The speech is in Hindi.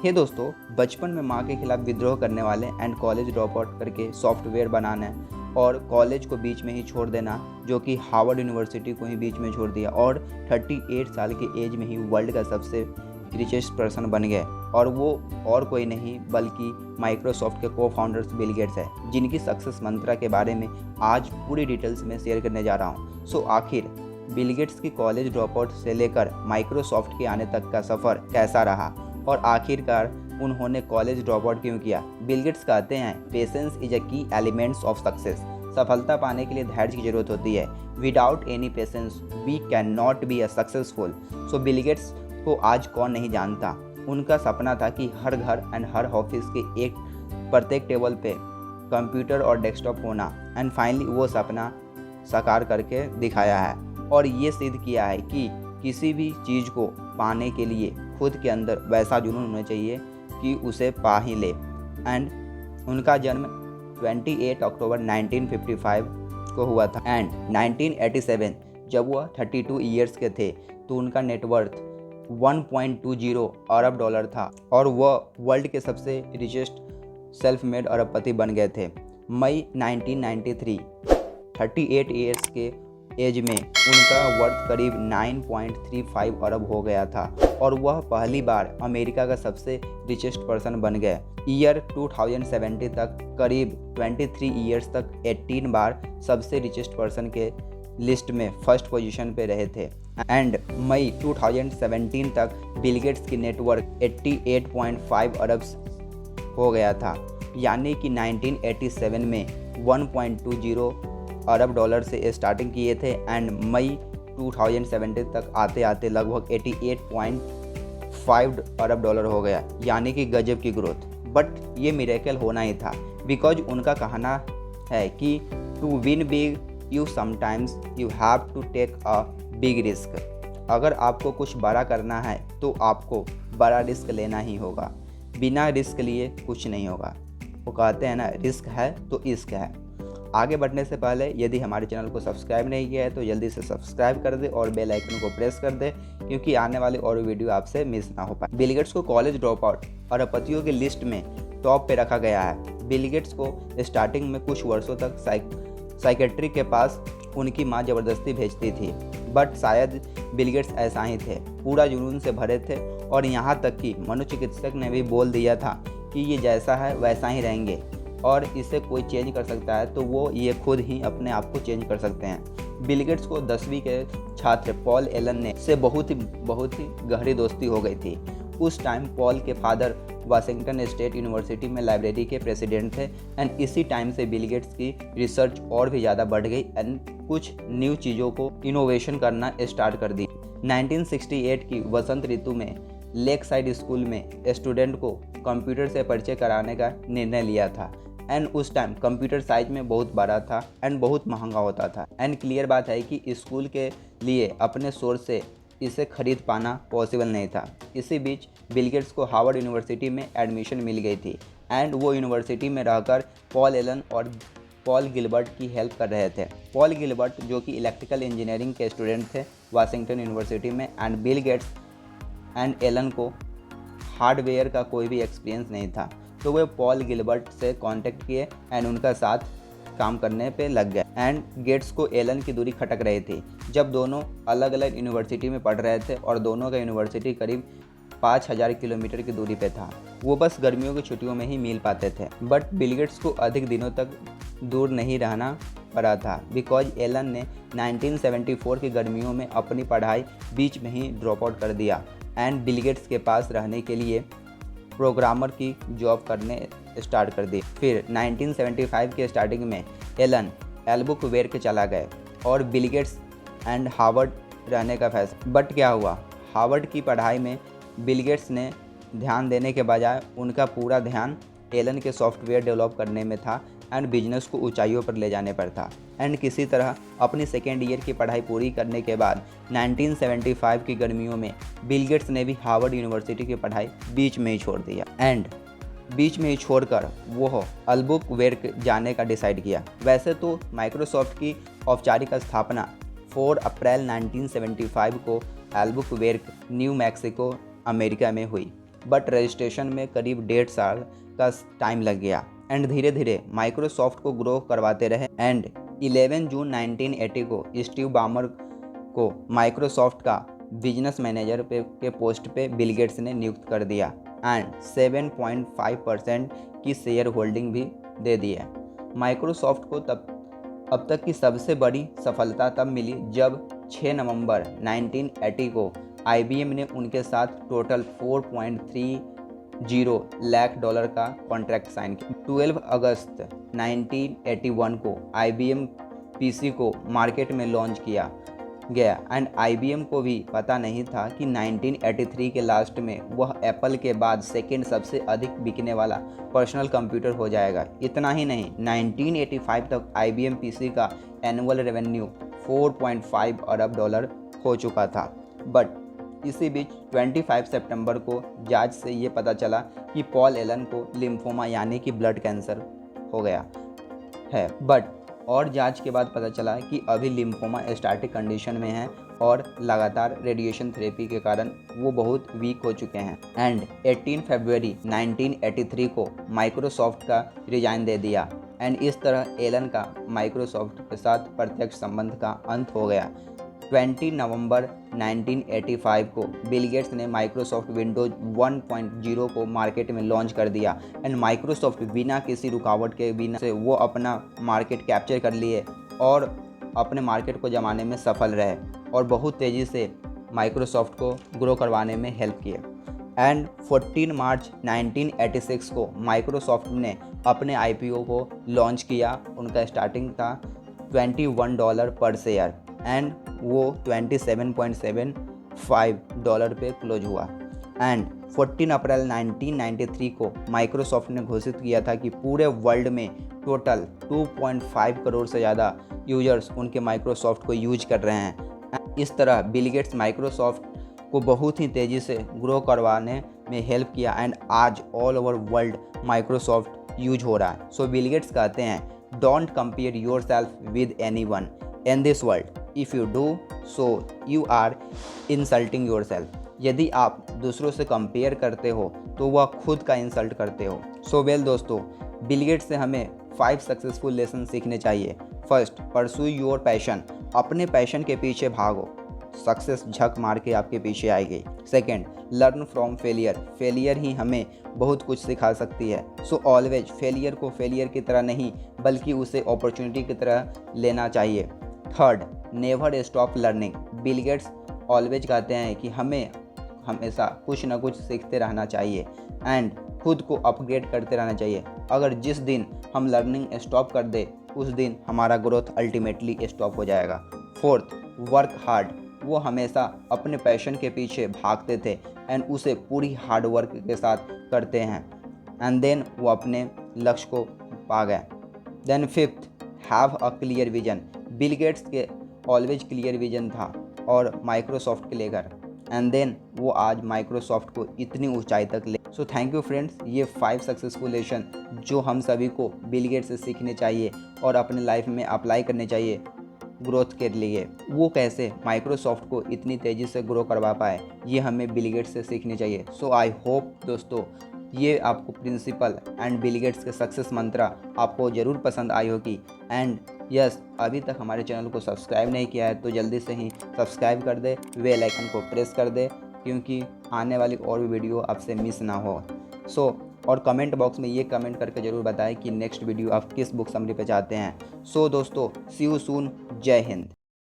हे दोस्तों, बचपन में माँ के खिलाफ विद्रोह करने वाले एंड कॉलेज ड्रॉप आउट करके सॉफ्टवेयर बनाना और कॉलेज को बीच में ही छोड़ देना, जो कि हार्वर्ड यूनिवर्सिटी को ही बीच में छोड़ दिया और 38 साल की एज में ही वर्ल्ड का सबसे रिचेस्ट पर्सन बन गए। और वो और कोई नहीं बल्कि माइक्रोसॉफ्ट के को फाउंडर्स बिल गेट्स है, जिनकी सक्सेस मंत्रा के बारे में आज पूरी डिटेल्स में शेयर करने जा रहा हूँ। सो आखिर बिल गेट्स की कॉलेज ड्रॉप आउट से लेकर माइक्रोसॉफ्ट के आने तक का सफ़र कैसा रहा और आखिरकार उन्होंने कॉलेज ड्रॉप आउट क्यों किया। बिल गेट्स कहते हैं, पेशेंस इज अ की एलिमेंट्स ऑफ सक्सेस। सफलता पाने के लिए धैर्य की जरूरत होती है। Without any patience we can not be a successful. So Bill Gates को आज कौन नहीं जानता। उनका सपना था कि हर घर एंड हर ऑफिस के एक प्रत्येक टेबल पे कंप्यूटर और डेस्कटॉप होना, एंड फाइनली वो सपना साकार करके दिखाया है और ये सिद्ध किया है कि किसी भी चीज़ को पाने के लिए खुद के अंदर वैसा जुनून होना चाहिए कि उसे पा ही ले। एंड उनका जन्म 28 अक्टूबर 1955 को हुआ था एंड 1987 जब वह 32 ईयर्स के थे तो उनका नेटवर्थ 1.20 अरब डॉलर था और वह वर्ल्ड के सबसे रिचेस्ट सेल्फ मेड अरबपति बन गए थे। मई 1993 38 ईयर्स के एज में उनका वर्थ करीब 9.35 अरब हो गया था और वह पहली बार अमेरिका का सबसे रिचेस्ट पर्सन बन गए। ईयर 2070 तक करीब 23 ईयर्स तक 18 बार सबसे रिचेस्ट पर्सन के लिस्ट में फर्स्ट पोजीशन पे रहे थे एंड मई 2017 तक बिल गेट्स की नेटवर्क 88.5 अरब हो गया था, यानी कि 1987 में 1.20 अरब डॉलर से स्टार्टिंग किए थे एंड मई 2017 तक आते आते लगभग 88.5 अरब डॉलर हो गया, यानी कि गजब की ग्रोथ। बट ये मिरेकल होना ही था, बिकॉज उनका कहना है कि to win big you sometimes you have to take a big risk. अगर आपको कुछ बड़ा करना है तो आपको बड़ा रिस्क लेना ही होगा, बिना रिस्क लिए कुछ नहीं होगा। वो कहते हैं ना, रिस्क है तो इश्क है। आगे बढ़ने से पहले यदि हमारे चैनल को सब्सक्राइब नहीं किया है तो जल्दी से सब्सक्राइब कर दे और बेल आइकन को प्रेस कर दे, क्योंकि आने वाले और वीडियो आपसे मिस ना हो पाए। बिल गेट्स को कॉलेज ड्रॉप आउट अरबपतियों की लिस्ट में टॉप पे रखा गया है। बिल गेट्स को स्टार्टिंग में कुछ वर्षों तक साइकेट्री के पास उनकी माँ ज़बरदस्ती भेजती थी, बट शायद बिल गेट्स ऐसा ही थे, पूरा जुनून से भरे थे और यहाँ तक कि मनोचिकित्सक ने भी बोल दिया था कि ये जैसा है वैसा ही रहेंगे और इसे कोई चेंज कर सकता है तो वो ये खुद ही अपने आप को चेंज कर सकते हैं। बिल गेट्स को 10वीं के छात्र पॉल एलन ने से बहुत ही गहरी दोस्ती हो गई थी। उस टाइम पॉल के फादर वाशिंगटन स्टेट यूनिवर्सिटी में लाइब्रेरी के प्रेसिडेंट थे एंड इसी टाइम से बिल गेट्स की रिसर्च और भी ज़्यादा बढ़ गई एंड कुछ न्यू चीज़ों को इनोवेशन करना स्टार्ट कर दी। 1968 की वसंत ऋतु में लेक साइड स्कूल में स्टूडेंट को कंप्यूटर से परिचय कराने का निर्णय लिया था एंड उस टाइम कंप्यूटर साइज में बहुत बड़ा था एंड बहुत महंगा होता था एंड क्लियर बात है कि स्कूल के लिए अपने सोर्स से इसे खरीद पाना पॉसिबल नहीं था। इसी बीच बिल गेट्स को हार्वर्ड यूनिवर्सिटी में एडमिशन मिल गई थी एंड वो यूनिवर्सिटी में रहकर पॉल एलन और पॉल गिलबर्ट की हेल्प कर रहे थे। पॉल गिलबर्ट जो कि इलेक्ट्रिकल इंजीनियरिंग के स्टूडेंट थे वाशिंगटन यूनिवर्सिटी में and Bill Gates and Allen को हार्डवेयर का कोई भी एक्सपीरियंस नहीं था, तो वे पॉल गिलबर्ट से कांटेक्ट किए एंड उनका साथ काम करने पे लग गए एंड गेट्स को एलन की दूरी खटक रही थी जब दोनों अलग अलग यूनिवर्सिटी में पढ़ रहे थे और दोनों का यूनिवर्सिटी करीब 5000 किलोमीटर की दूरी पे था। वो बस गर्मियों की छुट्टियों में ही मिल पाते थे, बट बिल गेट्स को अधिक दिनों तक दूर नहीं रहना पड़ा था बिकॉज एलन ने 1974 की गर्मियों में अपनी पढ़ाई बीच में ही ड्रॉप आउट कर दिया एंड बिल गेट्स के पास रहने के लिए प्रोग्रामर की जॉब करने स्टार्ट कर दी। फिर 1975 के स्टार्टिंग में एलन एल्बुक्वेर्क चला गए और बिल गेट्स एंड हार्वर्ड रहने का फैसला। बट क्या हुआ, हार्वर्ड की पढ़ाई में बिल गेट्स ने ध्यान देने के बजाय उनका पूरा ध्यान एलन के सॉफ्टवेयर डेवलप करने में था एंड बिजनेस को ऊंचाइयों पर ले जाने पर था एंड किसी तरह अपनी सेकेंड ईयर की पढ़ाई पूरी करने के बाद 1975 की गर्मियों में बिल गेट्स ने भी हार्वर्ड यूनिवर्सिटी की पढ़ाई बीच में ही छोड़ दिया एंड बीच में ही छोड़कर वो एल्बुक्वेर्क जाने का डिसाइड किया। वैसे तो माइक्रोसॉफ्ट की औपचारिक स्थापना 4 अप्रैल 1975 को एल्बुक्वेर्क न्यू मैक्सिको अमेरिका में हुई बट रजिस्ट्रेशन में करीब 1.5 साल का टाइम लग गया एंड धीरे धीरे माइक्रोसॉफ्ट को ग्रो करवाते रहे एंड 11 जून 1980 को स्टीव बामर को माइक्रोसॉफ्ट का बिजनेस मैनेजर के पोस्ट पे बिल गेट्स ने नियुक्त कर दिया एंड 7.5% की शेयर होल्डिंग भी दे दी है। माइक्रोसॉफ्ट को अब तक की सबसे बड़ी सफलता तब मिली जब 6 नवंबर 1980 को IBM ने उनके साथ टोटल 4.30 लाख डॉलर का कॉन्ट्रैक्ट साइन किया। 12 अगस्त 1981 को IBM PC को मार्केट में लॉन्च किया गया एंड IBM को भी पता नहीं था कि 1983 के लास्ट में वह एप्पल के बाद सेकेंड सबसे अधिक बिकने वाला पर्सनल कंप्यूटर हो जाएगा। इतना ही नहीं, 1985 तक IBM PC का एनुअल रेवेन्यू 4.5 अरब डॉलर हो चुका था। बट इसी बीच 25 सितंबर को जांच से ये पता चला कि पॉल एलन को लिम्फोमा यानी कि ब्लड कैंसर हो गया है। बट और जांच के बाद पता चला कि अभी लिम्फोमा स्टार्टिक कंडीशन में है और लगातार रेडिएशन थेरेपी के कारण वो बहुत वीक हो चुके हैं एंड 18 फरवरी 1983 को माइक्रोसॉफ्ट का रिजाइन दे दिया एंड इस तरह एलन का माइक्रोसॉफ्ट के साथ प्रत्यक्ष संबंध का अंत हो गया। 20 नवंबर 1985 को बिल गेट्स ने माइक्रोसॉफ्ट विंडोज 1.0 को मार्केट में लॉन्च कर दिया एंड माइक्रोसॉफ्ट बिना किसी रुकावट के बिना से वो अपना मार्केट कैप्चर कर लिए और अपने मार्केट को जमाने में सफल रहे और बहुत तेज़ी से माइक्रोसॉफ्ट को ग्रो करवाने में हेल्प किए। एंड 14 मार्च 1986 को माइक्रोसॉफ्ट ने अपने IPO को लॉन्च किया। उनका स्टार्टिंग था $21 पर शेयर एंड वो $27.75 पे क्लोज हुआ एंड 14 अप्रैल 1993 को माइक्रोसॉफ्ट ने घोषित किया था कि पूरे वर्ल्ड में टोटल 2.5 करोड़ से ज़्यादा यूजर्स उनके माइक्रोसॉफ्ट को यूज कर रहे हैं। इस तरह बिल गेट्स माइक्रोसॉफ्ट को बहुत ही तेज़ी से ग्रो करवाने में हेल्प किया एंड आज all over world Microsoft use हो रहा है। सो बिल गेट्स कहते हैं, don't compare yourself with anyone in this world, if you do so you are insulting yourself. यदि आप दूसरों से कंपेयर करते हो तो वह खुद का इंसल्ट करते हो। सो वेल दोस्तों, बिल गेट्स से हमें 5 सक्सेसफुल लेसन सीखने चाहिए। फर्स्ट, परस्यू योर पैशन, अपने पैशन के पीछे भागो, सक्सेस झक मार के आपके पीछे आएगी। Second, learn from failure, failure ही हमें बहुत कुछ सिखा सकती है। सो ऑलवेज फेलियर को फेलियर की तरह नहीं बल्कि उसे अपॉर्चुनिटी की तरह लेना चाहिए। Third, never stop learning, Bill Gates always कहते हैं कि हमें हमेशा कुछ ना कुछ सीखते रहना चाहिए एंड खुद को अपग्रेड करते रहना चाहिए। अगर जिस दिन हम लर्निंग स्टॉप कर दे उस दिन हमारा ग्रोथ अल्टीमेटली स्टॉप हो जाएगा। फोर्थ, वर्क हार्ड, वो हमेशा अपने पैशन के पीछे भागते थे एंड उसे पूरी हार्ड वर्क के साथ करते हैं एंड देन वो अपने लक्ष्य को पा गए। Then fifth, have a clear vision, Bill Gates के ऑलवेज क्लियर विजन था और माइक्रोसॉफ्ट के लेकर एंड देन वो आज माइक्रोसॉफ्ट को इतनी ऊंचाई तक ले। सो थैंक यू फ्रेंड्स, ये 5 सक्सेसफुल लेसन जो हम सभी को बिल गेट्स से सीखने चाहिए और अपने लाइफ में अप्लाई करने चाहिए ग्रोथ के लिए। वो कैसे माइक्रोसॉफ्ट को इतनी तेज़ी से ग्रो करवा पाए, ये हमें बिल गेट्स से सीखनी चाहिए। सो आई होप दोस्तों ये आपको प्रिंसिपल एंड बिल गेट्स के सक्सेस मंत्रा आपको ज़रूर पसंद आई होगी। एंड यस, अभी तक हमारे चैनल को सब्सक्राइब नहीं किया है तो जल्दी से ही सब्सक्राइब कर दे, बेल आइकन को प्रेस कर दे क्योंकि आने वाली और भी वीडियो आपसे मिस ना हो। और कमेंट बॉक्स में ये कमेंट करके ज़रूर बताएं कि नेक्स्ट वीडियो आप किस बुक समरी पे चाहते हैं। दोस्तों, सी यू सून, जय हिंद।